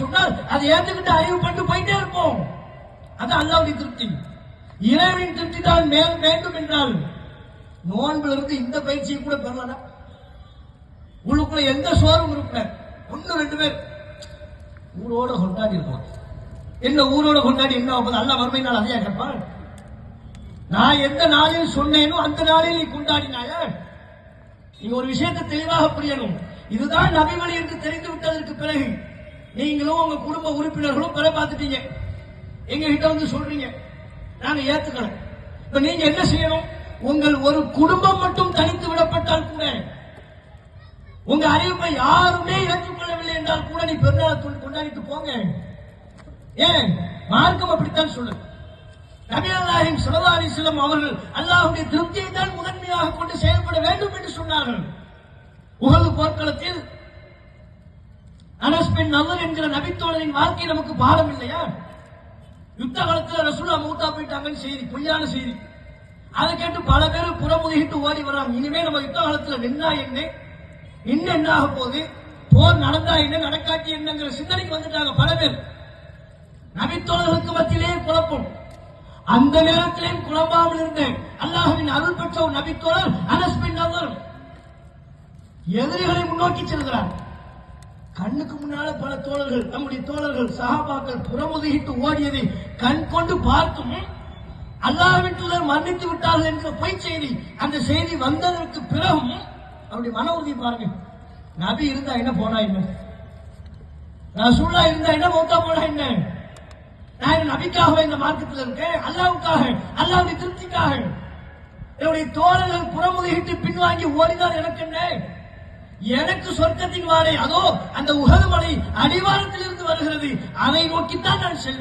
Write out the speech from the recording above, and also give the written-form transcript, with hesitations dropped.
சொன்னால் அதை ஏற்றுக்கிட்டு அறிவு பண்ணி போயிட்டே இருப்போம். அது அல்லாஹ்வுடைய திருப்தி. இறைவனின் திருப்தி தான் வேண்டும் என்றால் நோன்புல இருந்து இந்த பயிற்சியை கூட பெறலாம். உள்ளுக்குள்ள எந்த சோர்வும் இருக்க ஒன்னு 2 பேர் ஊரோட கொண்டாடி இருக்கலாம். என்ன ஊரோட கொண்டாடி என்ன ஆகுது? அல்லாஹ் மறுமை நாள் அதையா கேட்பான்? நான் எந்த நாளில் சொன்னேனோ அந்த நாளில் நீ கொண்டாடினாய. நீங்க ஒரு விஷயத்தை தெளிவாக புரியணும். இதுதான் நபி வழி என்று தெரிந்து விட்டதற்கு பிறகு நீங்களும் உங்க குடும்ப உறுப்பினர்களும் பெற பார்த்துட்டீங்க. எங்க கிட்ட வந்து சொல்றீங்க, நாங்க ஏத்துக்கல. இப்ப நீங்க என்ன செய்யணும்? உங்கள் ஒரு குடும்பம் மட்டும் தனித்து விடப்பட்டால் கூட, உங்க அறிவிப்பை யாருமே ஏற்றுக்கொள்ளவில்லை என்றால் கூட நீ பெருநாள் கொண்டாடிட்டு போங்க. ஏன்? மார்க்கம் அப்படித்தான் சொல்லுது. நபிகள் நாயகம் ஸல்லல்லாஹு அலைஹி வஸல்லம் அவர்கள் அல்லாஹ்வுடைய திருப்தியை தான் முதன்மையாக கொண்டு செயல்பட வேண்டும் என்று சொன்னார்கள். உஹது போர்க்களத்தில் அனஸ் பின் நதர் என்கிற நபித்தோழரின் வாழ்க்கை நமக்கு பாடம் இல்லையா? யுத்த காலத்தில் ரசூலுல்லாஹ் மௌத்தா போயிட்டாங்கன்னு செய்தி, பொய்யான செய்தி. அதை கேட்டு பல பேர் புறமுதுகிட்டு ஓடி வராங்க. இனிமே நம்ம யுத்த காலத்தில் நின்னா என்ன ஆக போகுது, போர் நடந்தா என்ன நடக்காட்டி என்னங்கிற சிந்தனைக்கு வந்துட்டாங்க பல பேர். நபித்தோழர்களுக்கு மத்தியிலே குழப்பம். அந்த நேரத்திலேயும் குழம்பாமல் இருந்த அல்லாஹ்வின் அருள் பெற்ற ஒரு நபித்தோழர் அனஸ் பின் நதர் எதிரிகளை முன்னோக்கி செல்கிறார். கண்ணுக்கு முன்னால பல தோழர்கள், நம்முடைய தோழர்கள் சஹாபாக்கள் புறமுதுகிட்டு ஓடியதை கண் கொண்டு பார்த்தும் அல்லாஹ்வின் தூதர் மன்னித்து விட்டார்கள் என்கிற பொய் செய்தி, அந்த செய்தி வந்ததற்கு பிறகும் அவருடைய மன உறுதி பாருங்க. நபி இருந்தா என்ன போனா என்ன, ரசூலுல்லாஹ் இருந்தா என்ன மௌத்தா போனா என்ன, நான் நபிக்காக இந்த மார்க்கத்தில் இருக்கேன், அல்லாஹ்வுக்காக, அல்லாஹ்வுடைய திருப்திக்காக. என்னுடைய தோழர்கள் புறமுதுகிட்டு பின்வாங்கி ஓடிதான் எனக்கு என்ன, எனக்கு சொர்க்கத்தின் வாடை அதோ அந்த உஹது மலை அடிவாரத்தில் இருந்து வருகிறது, அதை நோக்கித்தான் நான் செல்வேன்.